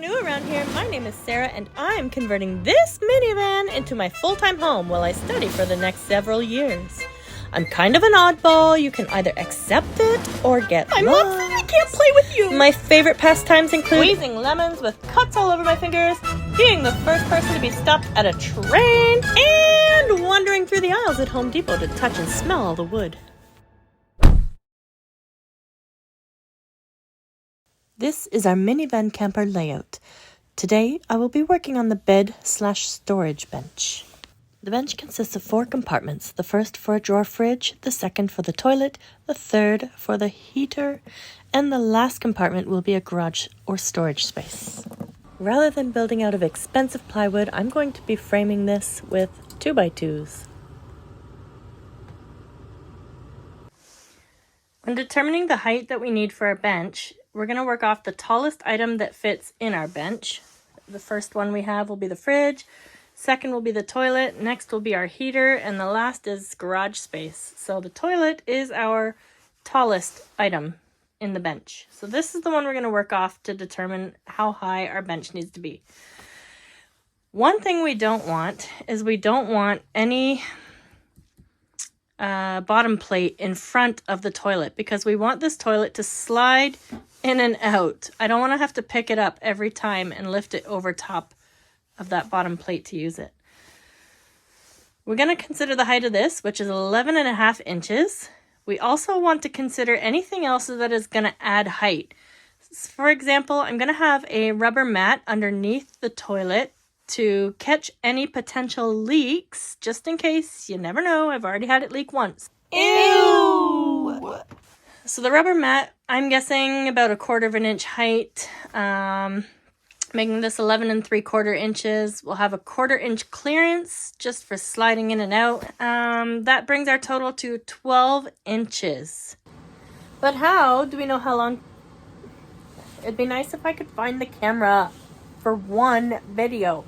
new around here, my name is Sarah and I'm converting this minivan into my full-time home while I study for the next several years. I'm kind of an oddball. You can either accept it or get lost. Mom said I can't play with you! My favorite pastimes include squeezing lemons with cuts all over my fingers, being the first person to be stopped at a train, and wandering through the aisles at Home Depot to touch and smell all the wood. This is our minivan camper layout. Today, I will be working on the bed/storage bench. The bench consists of 4 compartments, the first for a drawer fridge, the second for the toilet, the third for the heater, and the last compartment will be a garage or storage space. Rather than building out of expensive plywood, I'm going to be framing this with 2x2s. When determining the height that we need for our bench, we're going to work off the tallest item that fits in our bench. The first one we have will be the fridge, second will be the toilet, next will be our heater, and the last is garage space. So the toilet is our tallest item in the bench. So this is the one we're going to work off to determine how high our bench needs to be. One thing we don't want is we don't want any bottom plate in front of the toilet because we want this toilet to slide in and out. I don't want to have to pick it up every time and lift it over top of that bottom plate to use it. We're going to consider the height of this, which is 11.5 inches. We also want to consider anything else that is going to add height. For example, I'm going to have a rubber mat underneath the toilet to catch any potential leaks, just in case. You never know. I've already had it leak once. Ew! So the rubber mat, I'm guessing about 1/4 inch height, making this 11 3/4 inches. We'll have a 1/4 inch clearance just for sliding in and out. That brings our total to 12 inches. But how do we know how long? It'd be nice if I could find the camera for one video.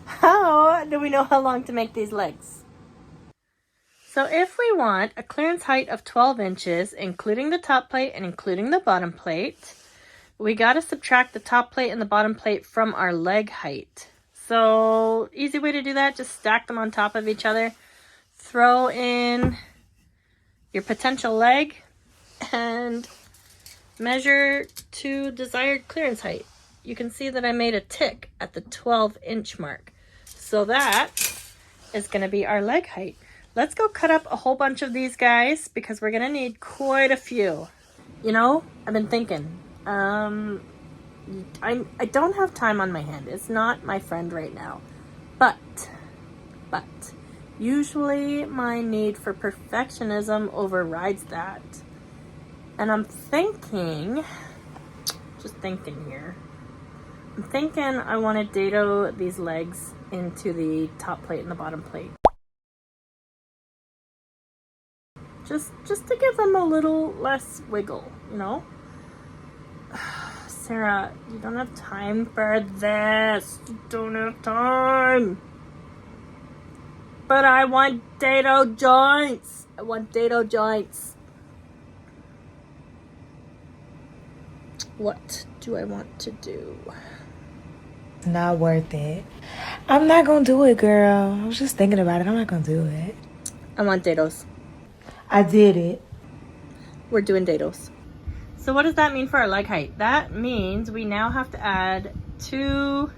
How do we know how long to make these legs? So if we want a clearance height of 12 inches, including the top plate and including the bottom plate, we got to subtract the top plate and the bottom plate from our leg height. So easy way to do that, just stack them on top of each other, throw in your potential leg, and measure to desired clearance height. You can see that I made a tick at the 12 inch mark. So that is going to be our leg height. Let's go cut up a whole bunch of these guys because we're going to need quite a few. You know, I've been thinking, I don't have time on my hand. It's not my friend right now. But, usually my need for perfectionism overrides that. And I'm thinking, just thinking here, I'm thinking I want to dado these legs into the top plate and the bottom plate. Just to give them a little less wiggle, you know? Sarah, you don't have time for this. You don't have time. But I want dado joints. I want dado joints. What do I want to do? Not worth it. I'm not gonna do it, girl. I was just thinking about it. I'm not gonna do it. I want dados. I did it. We're doing dados. So what does that mean for our leg height? That means we now have to add 2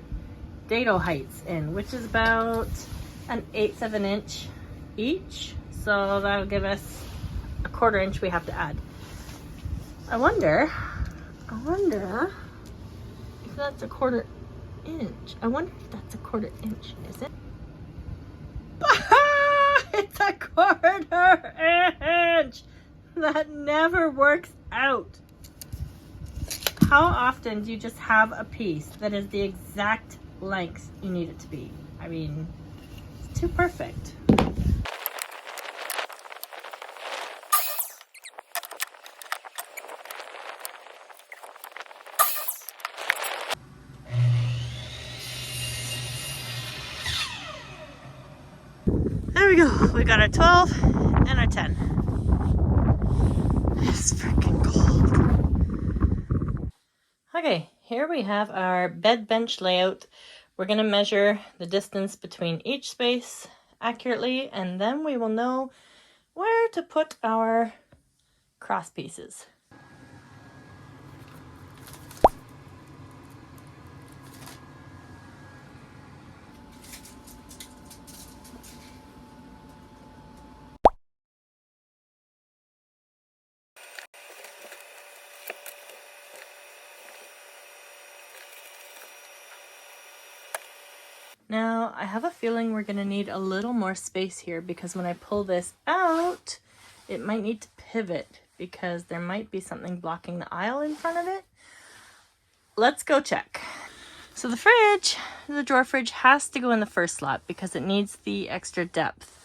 dado heights in, which is about 1/8 of an inch each. So that'll give us 1/4 inch we have to add. I wonder if that's 1/4 inch. I wonder if that's 1/4 inch, is it? It's 1/4 inch! That never works out. How often do you just have a piece that is the exact length you need it to be? I mean, it's too perfect. There we go. We got our 12 and our 10. It's freaking cold. Okay, here we have our bed bench layout. We're going to measure the distance between each space accurately, and then we will know where to put our cross pieces. Now, I have a feeling we're going to need a little more space here because when I pull this out, it might need to pivot because there might be something blocking the aisle in front of it. Let's go check. So the fridge, the drawer fridge, has to go in the first slot because it needs the extra depth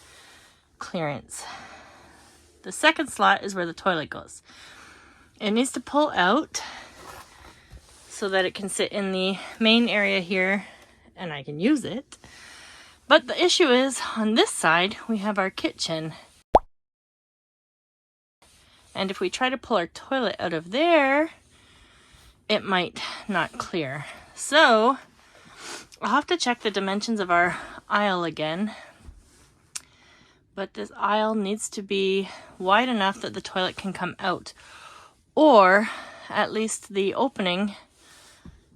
clearance. The second slot is where the toilet goes. It needs to pull out so that it can sit in the main area here and I can use it. But the issue is on this side, we have our kitchen. And if we try to pull our toilet out of there, it might not clear. So I'll have to check the dimensions of our aisle again. But this aisle needs to be wide enough that the toilet can come out, or at least the opening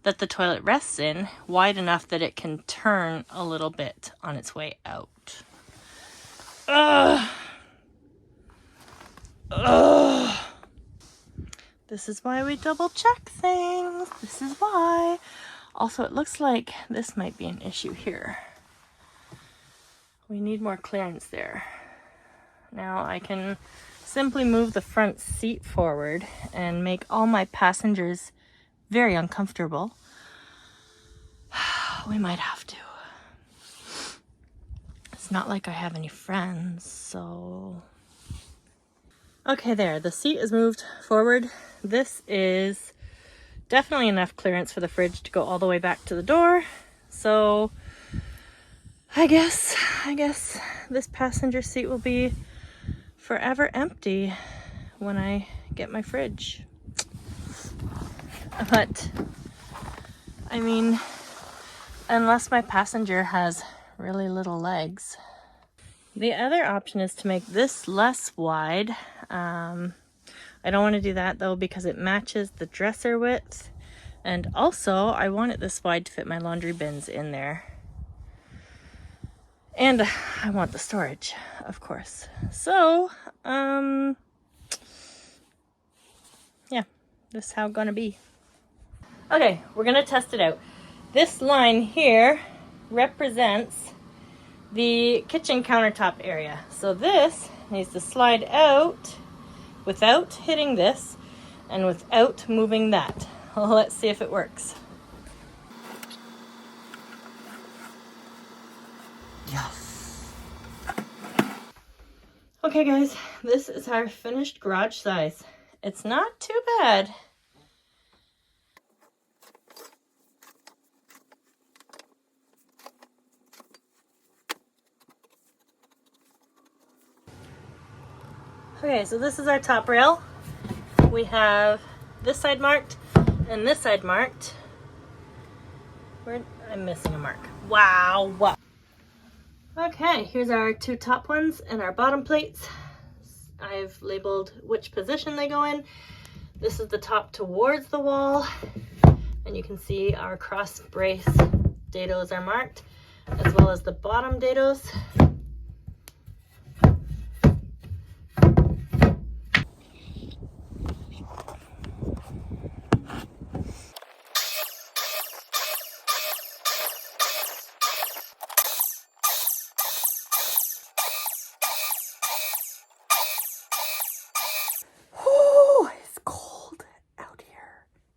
that the toilet rests in wide enough that it can turn a little bit on its way out. Ugh. Ugh. This is why we double check things. This is why. Also, it looks like this might be an issue here. We need more clearance there. Now I can simply move the front seat forward and make all my passengers very uncomfortable. We might have to. It's not like I have any friends, so... Okay, there. The seat is moved forward. This is definitely enough clearance for the fridge to go all the way back to the door. So I guess this passenger seat will be forever empty when I get my fridge. But, I mean, unless my passenger has really little legs. The other option is to make this less wide. I don't want to do that though because it matches the dresser width. And also, I want it this wide to fit my laundry bins in there. And I want the storage, of course. So, yeah, this is how it's gonna be. Okay, we're gonna test it out. This line here represents the kitchen countertop area. So this needs to slide out without hitting this and without moving that. Let's see if it works. Yes. Okay guys, this is our finished garage size. It's not too bad. Okay, so this is our top rail. We have this side marked and this side marked. I'm missing a mark. Wow. Okay, here's our two top ones and our bottom plates. I've labeled which position they go in. This is the top towards the wall, and you can see our cross brace dados are marked, as well as the bottom dados.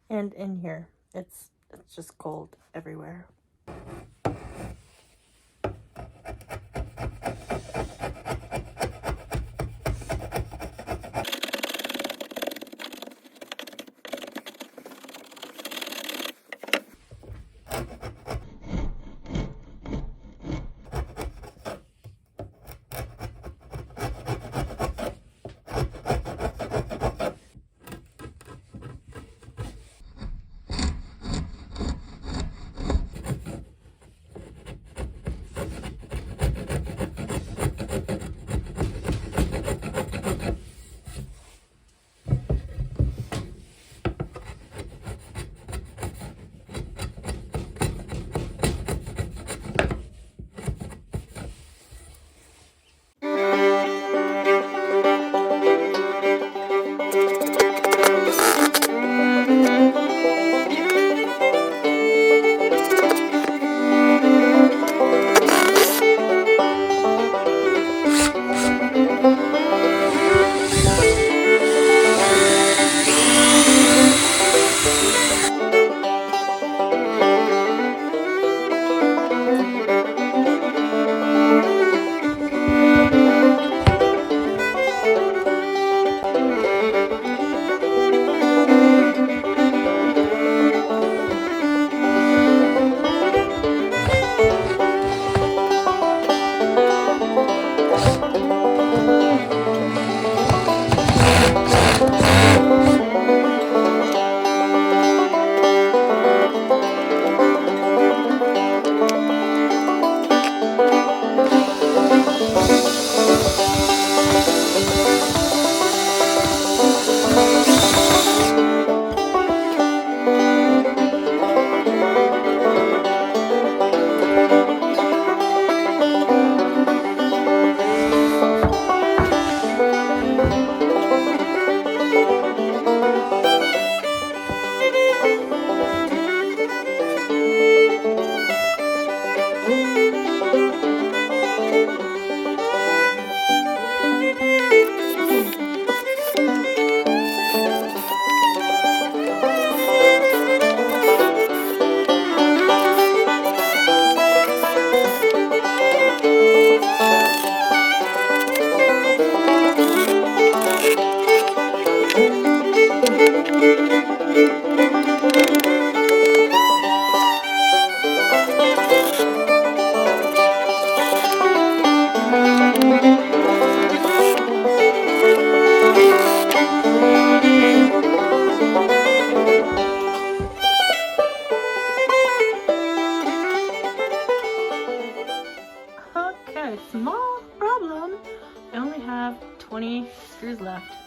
And in here, it's just cold everywhere.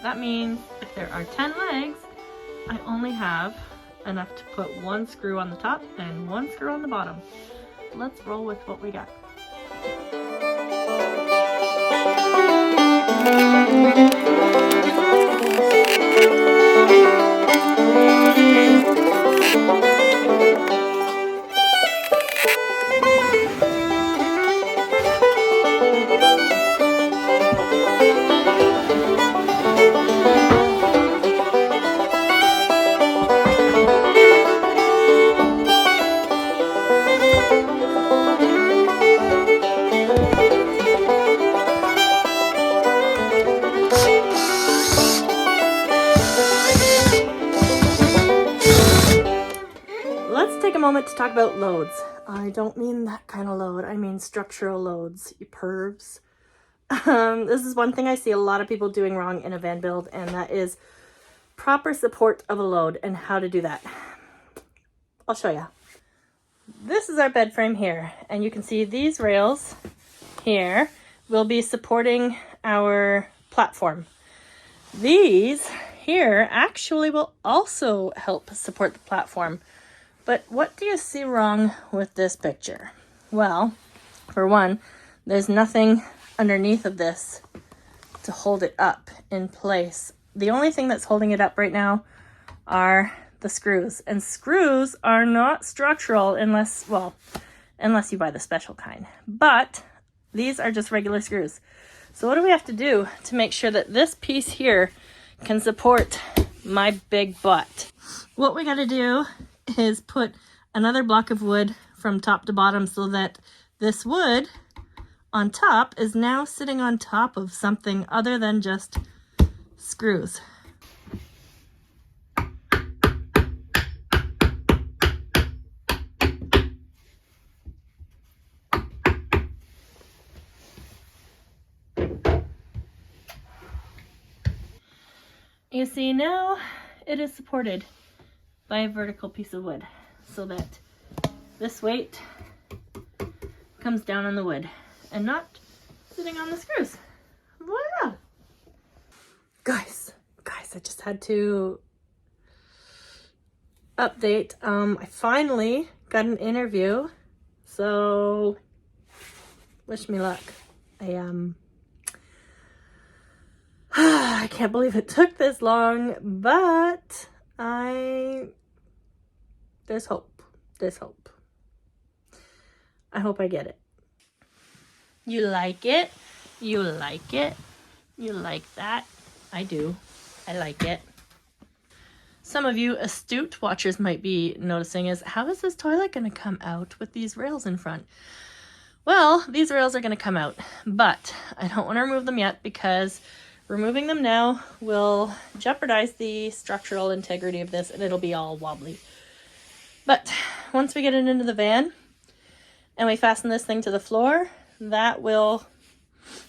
That means if there are 10 legs, I only have enough to put one screw on the top and one screw on the bottom. Let's roll with what we got. Let's take a moment to talk about loads. I don't mean that kind of load. I mean structural loads, you pervs. This is one thing I see a lot of people doing wrong in a van build, and that is proper support of a load and how to do that. I'll show you. This is our bed frame here, and you can see these rails here will be supporting our platform. These here actually will also help support the platform. But what do you see wrong with this picture? Well, for one, there's nothing underneath of this to hold it up in place. The only thing that's holding it up right now are the screws. And screws are not structural unless you buy the special kind. But these are just regular screws. So what do we have to do to make sure that this piece here can support my big butt? What we got to do is put another block of wood from top to bottom so that this wood on top is now sitting on top of something other than just screws. You see, now it is supported by a vertical piece of wood so that this weight comes down on the wood and not sitting on the screws. Voila! Guys, I just had to update. I finally got an interview, so wish me luck. I can't believe it took this long, but there's hope. There's hope. I hope I get it. You like it? You like it? You like that? I do. I like it. Some of you astute watchers might be noticing is, how is this toilet going to come out with these rails in front? Well, these rails are going to come out, but I don't want to remove them yet because removing them now will jeopardize the structural integrity of this and it'll be all wobbly. But once we get it into the van and we fasten this thing to the floor, that will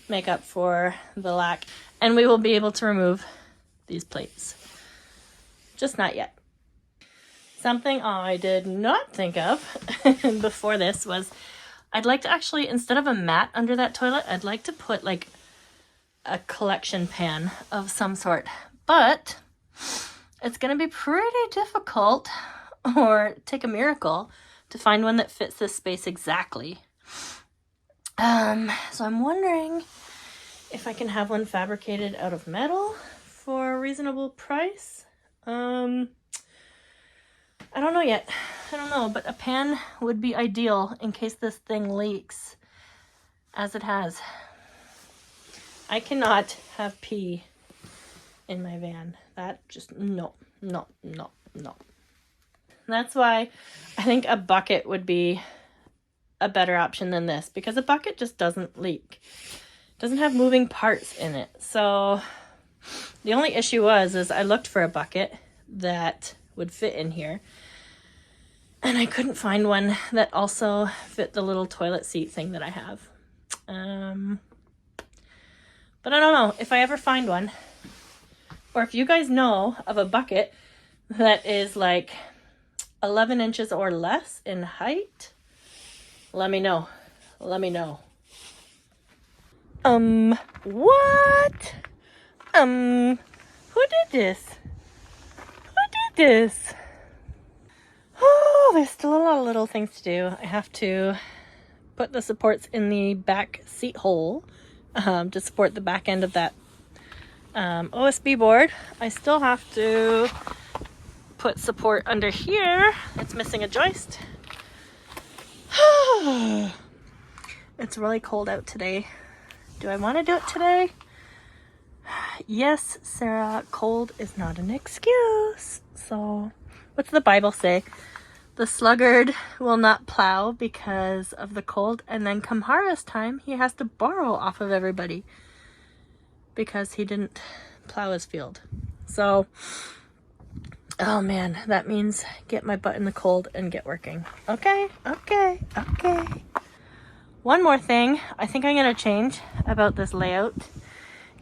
make up for the lack and we will be able to remove these plates. Just not yet. Something I did not think of before this was I'd like to actually, instead of a mat under that toilet, I'd like to put like a collection pan of some sort, but it's going to be pretty difficult or take a miracle to find one that fits this space exactly. So I'm wondering if I can have one fabricated out of metal for a reasonable price. I don't know yet. I don't know, but a pan would be ideal in case this thing leaks, as it has. I cannot have pee in my van. That just, no. That's why I think a bucket would be a better option than this, because a bucket just doesn't leak. It doesn't have moving parts in it. So the only issue is I looked for a bucket that would fit in here, and I couldn't find one that also fit the little toilet seat thing that I have. But I don't know if I ever find one, or if you guys know of a bucket that is like 11 inches or less in height, let me know. Let me know. What? Who did this? Who did this? Oh, there's still a lot of little things to do. I have to put the supports in the back seat hole to support the back end of that OSB board. I still have to put support under here. It's missing a joist. It's really cold out today. Do I want to do it today? Yes, Sarah, cold is not an excuse. So, what's the Bible say? The sluggard will not plow because of the cold, and then come harvest time, he has to borrow off of everybody because he didn't plow his field. So, oh man, that means get my butt in the cold and get working. Okay. One more thing I think I'm going to change about this layout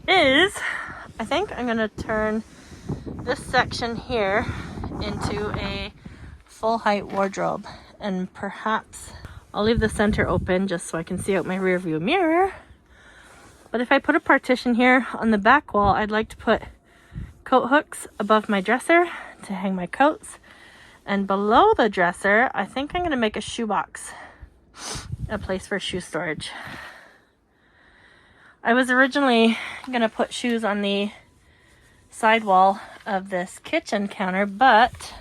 is I think I'm going to turn this section here into a full height wardrobe, and perhaps I'll leave the center open just so I can see out my rear view mirror. But if I put a partition here on the back wall, I'd like to put coat hooks above my dresser to hang my coats, and below the dresser I think I'm going to make a shoebox, a place for shoe storage. I was originally going to put shoes on the sidewall of this kitchen counter, but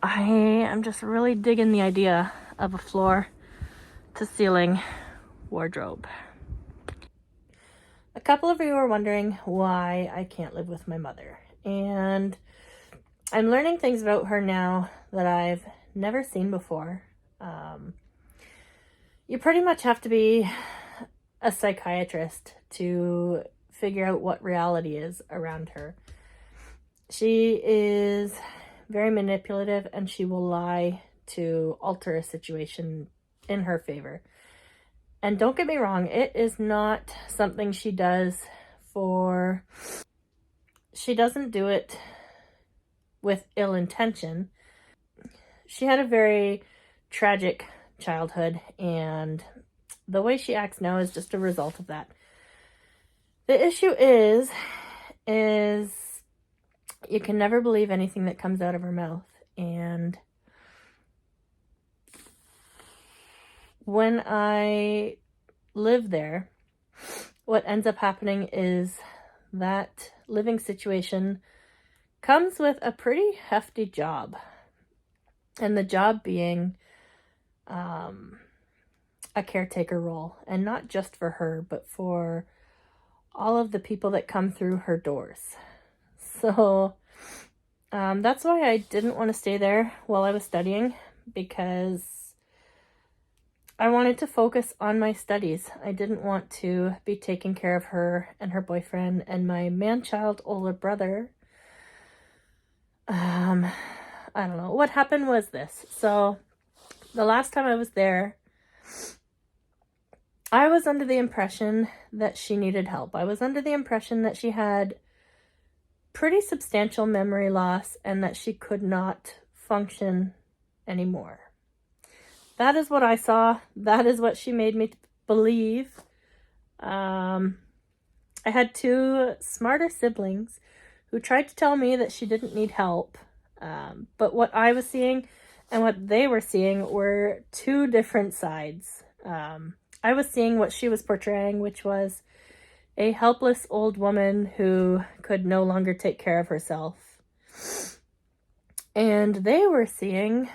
I am just really digging the idea of a floor to ceiling wardrobe. A couple of you are wondering why I can't live with my mother, and I'm learning things about her now that I've never seen before. You pretty much have to be a psychiatrist to figure out what reality is around her. She is very manipulative, and she will lie to alter a situation in her favor. And don't get me wrong, it is not something she does for... She doesn't do it with ill intention. She had a very tragic childhood, and the way she acts now is just a result of that. The issue is you can never believe anything that comes out of her mouth. And when I live there, what ends up happening is that living situation comes with a pretty hefty job. And the job being a caretaker role, and not just for her, but for all of the people that come through her doors. So that's why I didn't want to stay there while I was studying, because I wanted to focus on my studies. I didn't want to be taking care of her and her boyfriend and my man-child older brother. I don't know. What happened was this. So the last time I was there, I was under the impression that she needed help. I was under the impression that she had pretty substantial memory loss and that she could not function anymore. That is what I saw. That is what she made me believe. I had two smarter siblings who tried to tell me that she didn't need help. But what I was seeing and what they were seeing were two different sides. I was seeing what she was portraying, which was a helpless old woman who could no longer take care of herself. And they were seeing,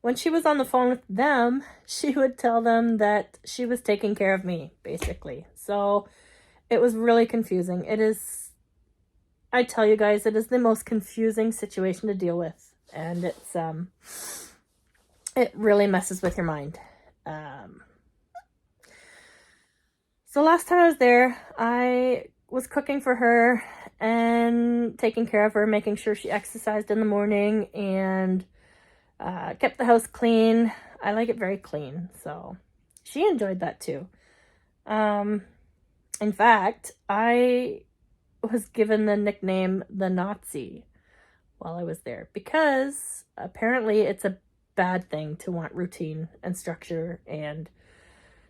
when she was on the phone with them, she would tell them that she was taking care of me, basically. So it was really confusing. I tell you guys, it is the most confusing situation to deal with. And it really messes with your mind. So last time I was there, I was cooking for her and taking care of her, making sure she exercised in the morning and kept the house clean. I like it very clean, so she enjoyed that too. In fact, I was given the nickname the Nazi while I was there, because apparently it's a bad thing to want routine and structure and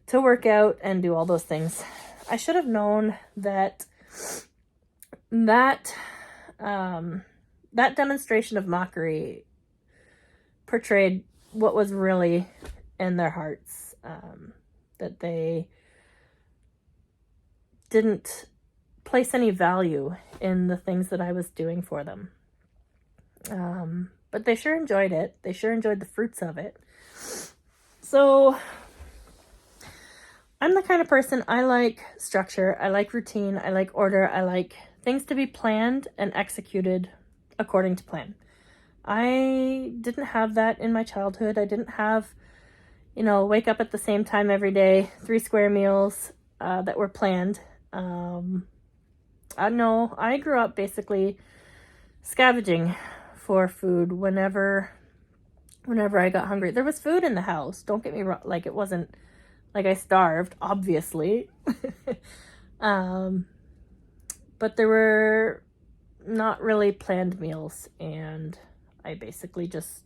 to work out and do all those things I should have known that that demonstration of mockery portrayed what was really in their hearts, that they didn't place any value in the things that I was doing for them. But they sure enjoyed it. They sure enjoyed the fruits of it. So I'm the kind of person, I like structure, I like routine, I like order, I like things to be planned and executed according to plan. I didn't have that in my childhood. I didn't have, wake up at the same time every day, 3 square meals that were planned. No, I grew up basically scavenging for food whenever I got hungry. There was food in the house, don't get me wrong, like it wasn't like I starved, obviously. But there were not really planned meals, and I basically just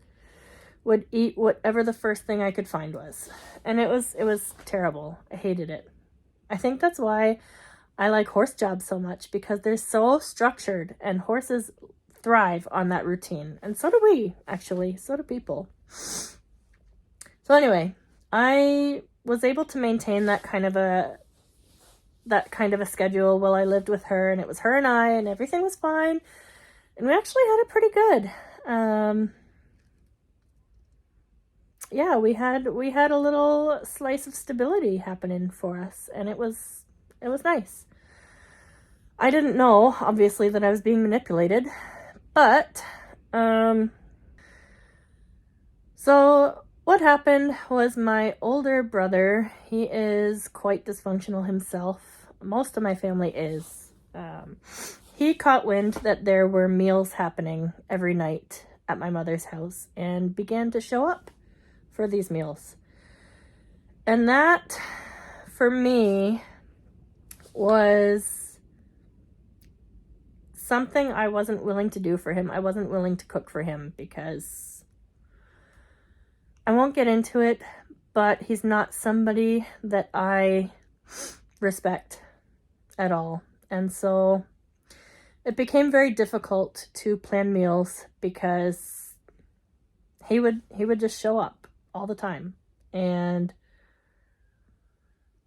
would eat whatever the first thing I could find was. And it was terrible. I hated it. I think that's why I like horse jobs so much, because they're so structured, and horses thrive on that routine. And so do we, actually. So do people. So anyway, I was able to maintain that kind of a schedule while I lived with her, and it was her and I, and everything was fine. And we actually had it pretty good. Yeah, we had a little slice of stability happening for us, and it was nice. I didn't know, obviously, that I was being manipulated, but so what happened was my older brother, he is quite dysfunctional himself. Most of my family is. He caught wind that there were meals happening every night at my mother's house and began to show up for these meals. And that, for me, was something I wasn't willing to do for him. I wasn't willing to cook for him because I won't get into it, but he's not somebody that I respect at all. And so it became very difficult to plan meals because he would just show up all the time, and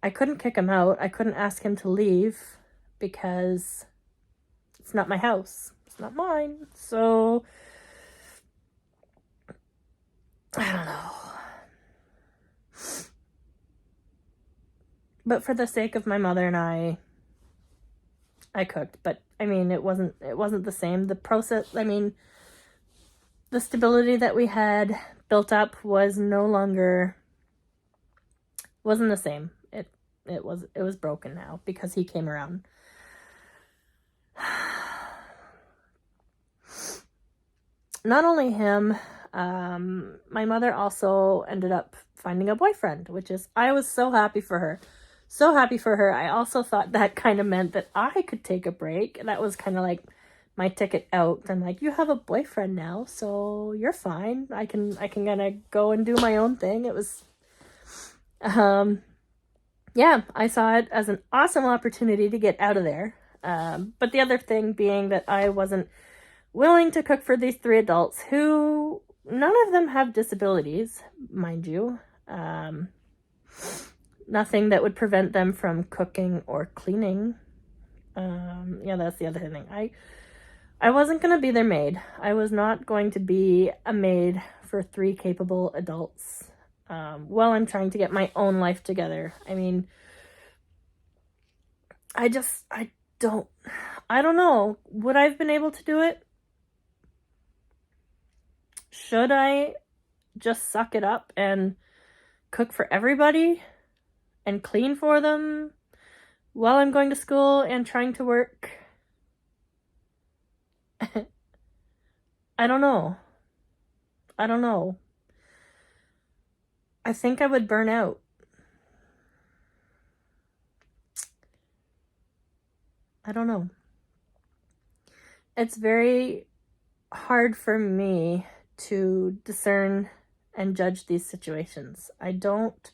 I couldn't kick him out. I couldn't ask him to leave because it's not my house. It's not mine. So I don't know. But for the sake of my mother and I cooked. But I mean, it wasn't the same. The process, I mean, the stability that we had built up wasn't the same. It was broken now because he came around. Not only him, my mother also ended up finding a boyfriend, I was so happy for her. So happy for her. I also thought that kind of meant that I could take a break. That was kind of like my ticket out. I'm like, you have a boyfriend now, so you're fine. I can kind of go and do my own thing. It was, yeah, I saw it as an awesome opportunity to get out of there. But the other thing being that I wasn't willing to cook for these 3 adults who, none of them have disabilities, mind you. Nothing that would prevent them from cooking or cleaning. Yeah, that's the other thing. I wasn't going to be their maid. I was not going to be a maid for 3 capable adults while I'm trying to get my own life together. I mean, I don't know. Would I have been able to do it? Should I just suck it up and cook for everybody and clean for them while I'm going to school and trying to work? I don't know. I think I would burn out. I don't know. It's very hard for me to discern and judge these situations. I don't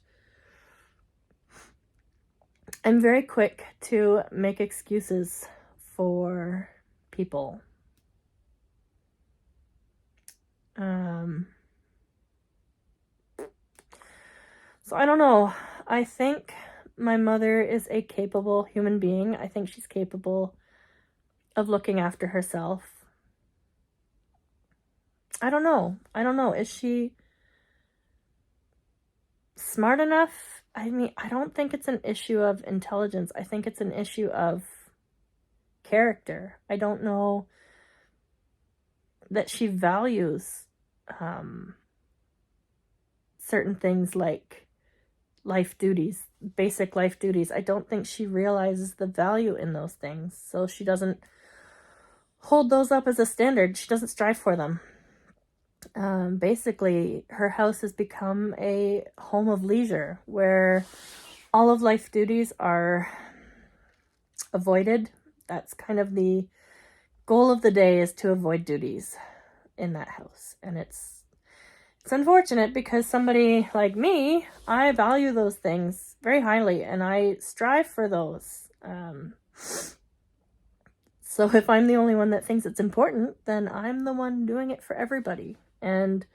I'm very quick to make excuses for people. So I don't know. I think my mother is a capable human being. I think she's capable of looking after herself. I don't know. Is she smart enough? I mean, I don't think it's an issue of intelligence. I think it's an issue of character. I don't know that she values certain things like life duties, basic life duties. I don't think she realizes the value in those things. So she doesn't hold those up as a standard. She doesn't strive for them. Basically, her house has become a home of leisure where all of life duties are avoided. That's kind of the goal of the day, is to avoid duties in that house. And it's unfortunate because somebody like me, I value those things very highly and I strive for those. So if I'm the only one that thinks it's important, then I'm the one doing it for everybody. And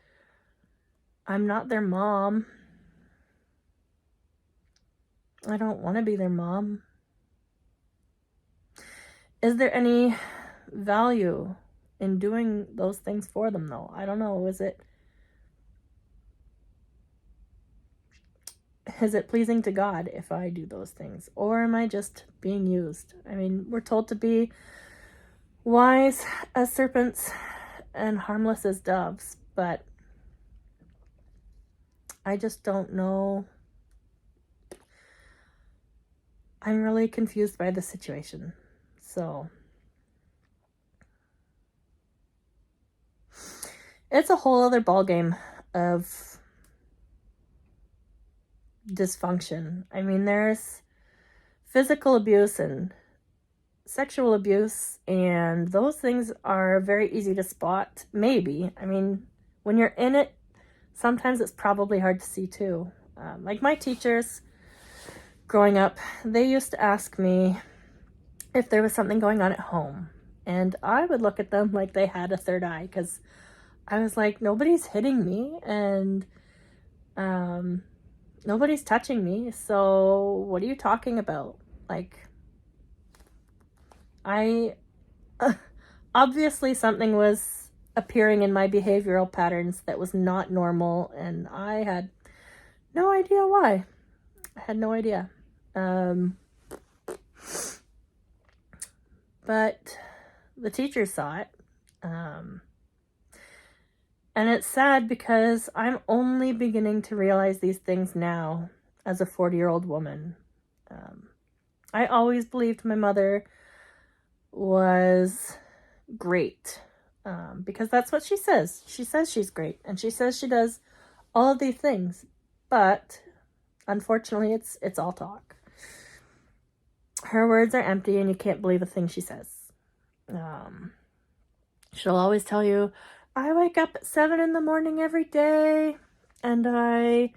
I'm not their mom. I don't want to be their mom. Is there any value in doing those things for them, though? I don't know. Is it pleasing to God if I do those things? Or am I just being used? I mean, we're told to be wise as serpents and harmless as doves, but I just don't know. I'm really confused by the situation. So it's a whole other ballgame of dysfunction. I mean, there's physical abuse and sexual abuse, and those things are very easy to spot. Maybe. I mean, when you're in it, sometimes it's probably hard to see too. Like my teachers growing up, they used to ask me if there was something going on at home. And I would look at them like they had a third eye, because I was like, nobody's hitting me and nobody's touching me. So what are you talking about? Like, obviously something was appearing in my behavioral patterns that was not normal, and I had no idea why. I had no idea. But the teachers saw it. And it's sad because I'm only beginning to realize these things now as a 40-year-old woman. I always believed my mother was great, because that's what she says. She says she's great, and she says she does all of these things, but unfortunately it's all talk. Her words are empty and you can't believe a thing she says. She'll always tell you, I wake up at 7 in the morning every day and I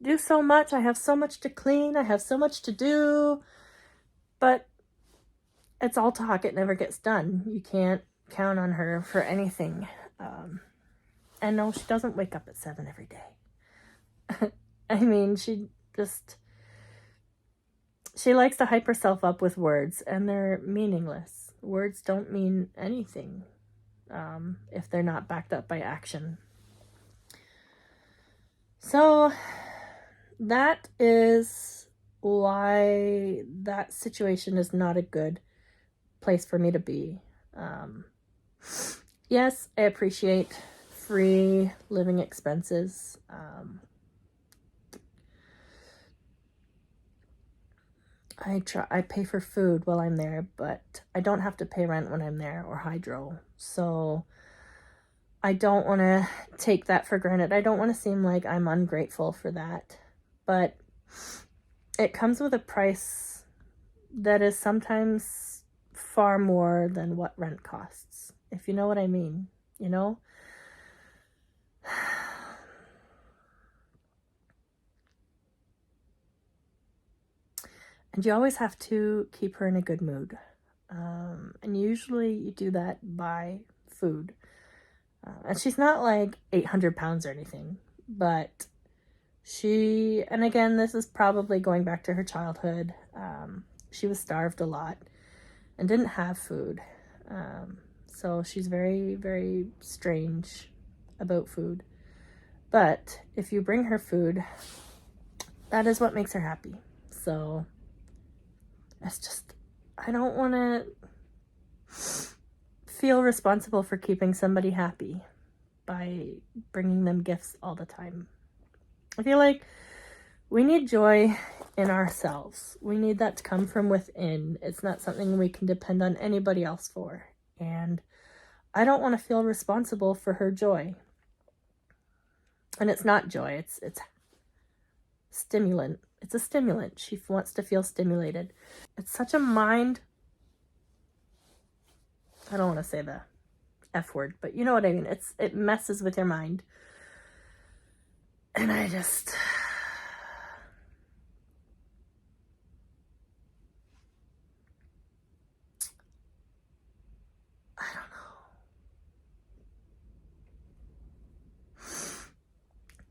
do so much. I have so much to clean. I have so much to do. But it's all talk. It never gets done. You can't count on her for anything. And no, she doesn't wake up at 7 every day. I mean, she likes to hype herself up with words, and they're meaningless. Words don't mean anything if they're not backed up by action. So that is why that situation is not a good place for me to be. Yes, I appreciate free living expenses. I pay for food while I'm there, but I don't have to pay rent when I'm there, or hydro. So I don't want to take that for granted. I don't want to seem like I'm ungrateful for that. But it comes with a price that is sometimes far more than what rent costs, if you know what I mean, you know? And you always have to keep her in a good mood. And usually you do that by food. And she's not like 800 pounds or anything, but and again, this is probably going back to her childhood. She was starved a lot and didn't have food. So she's very, very strange about food. But if you bring her food, that is what makes her happy. So it's just, I don't want to feel responsible for keeping somebody happy by bringing them gifts all the time. I feel like we need joy in ourselves. We need that to come from within. It's not something we can depend on anybody else for. And I don't want to feel responsible for her joy. And it's not joy, it's stimulant. It's a stimulant. She wants to feel stimulated. It's such a mind... I don't want to say the F word, but you know what I mean. It messes with your mind. And I don't know.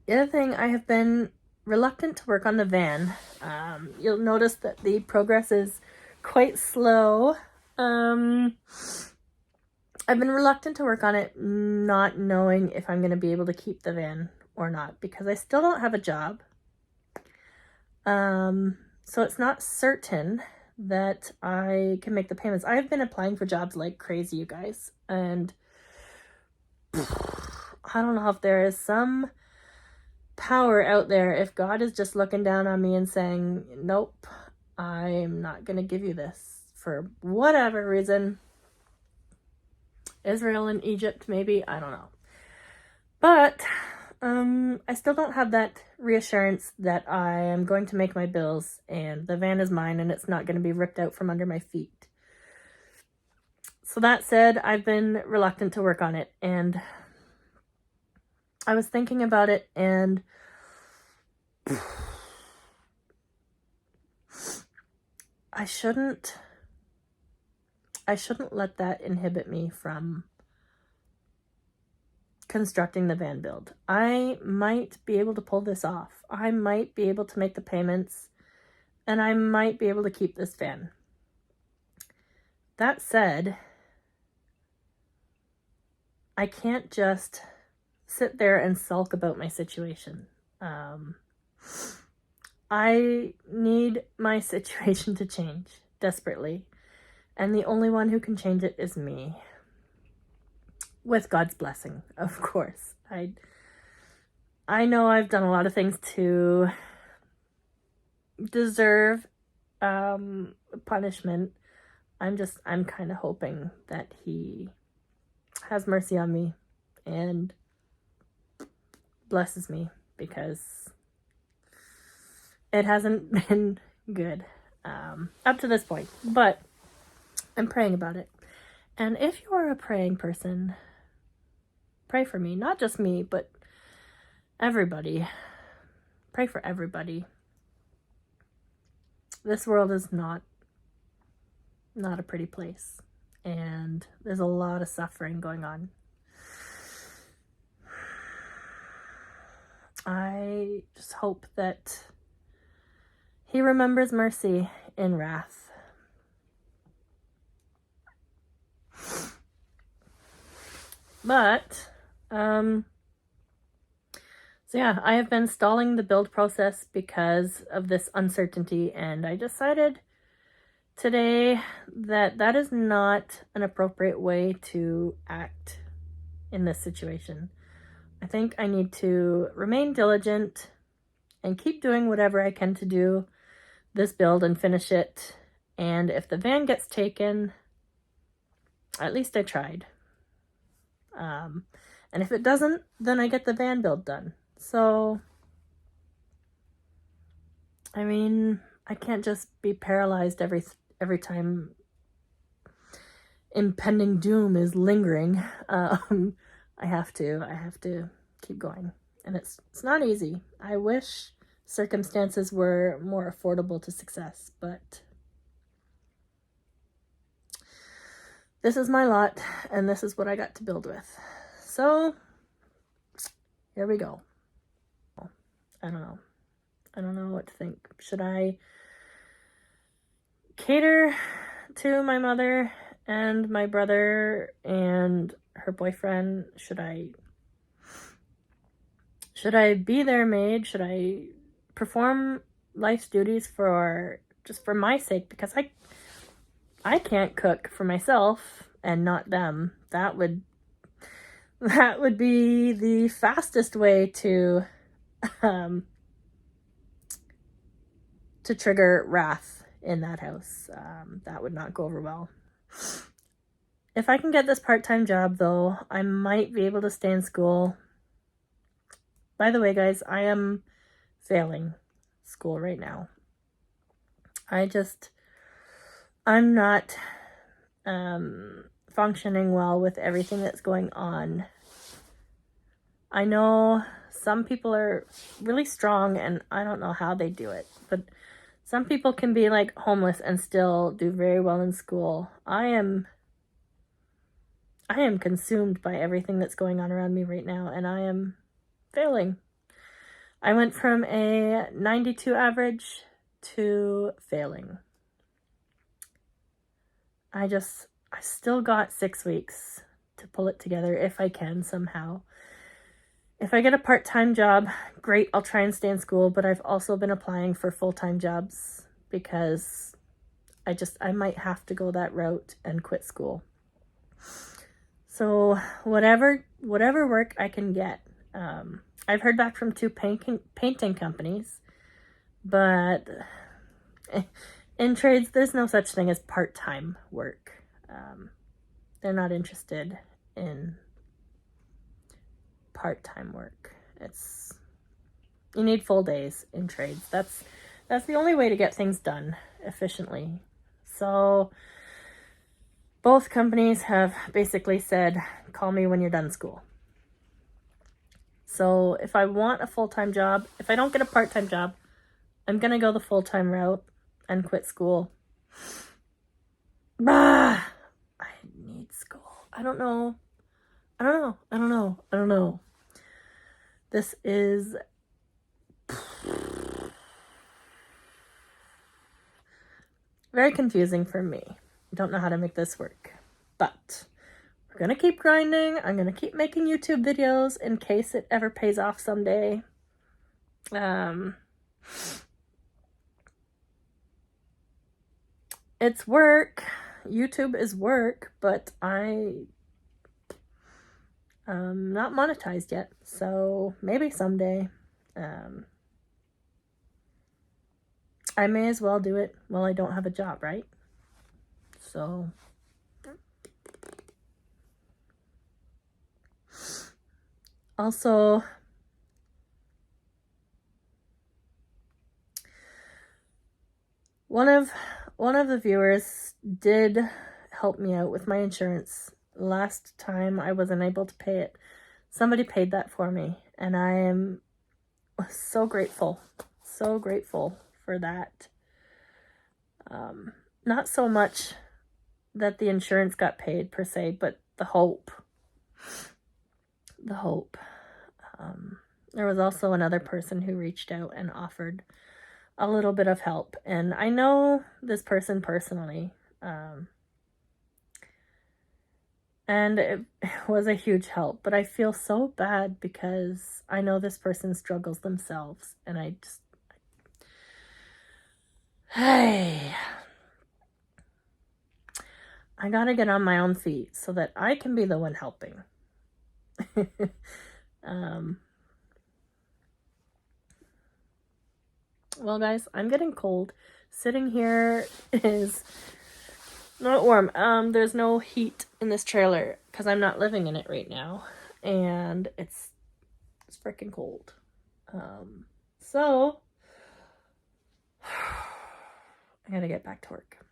The other thing, I have been reluctant to work on the van. You'll notice that the progress is quite slow. I've been reluctant to work on it, not knowing if I'm going to be able to keep the van or not, because I still don't have a job. So it's not certain that I can make the payments. I've been applying for jobs like crazy, you guys, and I don't know if there is some power out there, if God is just looking down on me and saying, nope, I'm not going to give you this for whatever reason. Israel and Egypt, maybe, I don't know. But I still don't have that reassurance that I am going to make my bills and the van is mine and it's not going to be ripped out from under my feet. So that said, I've been reluctant to work on it, and I was thinking about it, and I shouldn't let that inhibit me from constructing the van build. I might be able to pull this off. I might be able to make the payments, and I might be able to keep this van. That said, I can't just sit there and sulk about my situation. I need my situation to change desperately. And the only one who can change it is me. With God's blessing, of course. I know I've done a lot of things to deserve punishment. I'm kind of hoping that He has mercy on me and blesses me, because it hasn't been good up to this point. But I'm praying about it. And if you are a praying person, pray for me. Not just me, but everybody. Pray for everybody. This world is not a pretty place. And there's a lot of suffering going on. I just hope that He remembers mercy in wrath. But, so yeah, I have been stalling the build process because of this uncertainty, and I decided today that that is not an appropriate way to act in this situation. I think I need to remain diligent and keep doing whatever I can to do this build and finish it. And if the van gets taken, at least I tried. And if it doesn't, then I get the van build done. So, I mean, I can't just be paralyzed every time impending doom is lingering. I have to keep going. And it's not easy. I wish circumstances were more affordable to success, but this is my lot, and this is what I got to build with. So, here we go. I don't know. I don't know what to think. Should I cater to my mother and my brother and her boyfriend? Should I be their maid? Should I perform life's duties just for my sake? Because I can't cook for myself and not them. That would be the fastest way to trigger wrath in that house. That would not go over well. If I can get this part-time job, though, I might be able to stay in school. By the way, guys, I am failing school right now. I'm not functioning well with everything that's going on. I know some people are really strong, and I don't know how they do it, but some people can be like homeless and still do very well in school. I am consumed by everything that's going on around me right now, and I am failing. I went from a 92 average to failing. I still got 6 weeks to pull it together if I can somehow. If I get a part-time job, great, I'll try and stay in school, but I've also been applying for full-time jobs because I might have to go that route and quit school. So whatever work I can get. I've heard back from 2 painting companies, but in trades, there's no such thing as part-time work. They're not interested in part-time work. You need full days in trades. That's the only way to get things done efficiently. So both companies have basically said, call me when you're done school. So if I want a full-time job, if I don't get a part-time job, I'm going to go the full-time route and quit school. I need school. I don't know. This is very confusing for me. I don't know how to make this work, but we're going to keep grinding. I'm going to keep making YouTube videos in case it ever pays off someday. It's work. YouTube is work, but I'm not monetized yet, so maybe someday. I may as well do it while I don't have a job, right? So also, one of the viewers did help me out with my insurance. Last time I wasn't able to pay it. Somebody paid that for me, and I am so grateful for that. Not so much that the insurance got paid per se, but the hope. There was also another person who reached out and offered a little bit of help, and I know this person personally, and it was a huge help, but I feel so bad because I know this person struggles themselves, and I gotta get on my own feet so that I can be the one helping. Well, guys, I'm getting cold. Sitting here is not warm. There's no heat in this trailer because I'm not living in it right now, and it's freaking cold. So I gotta get back to work.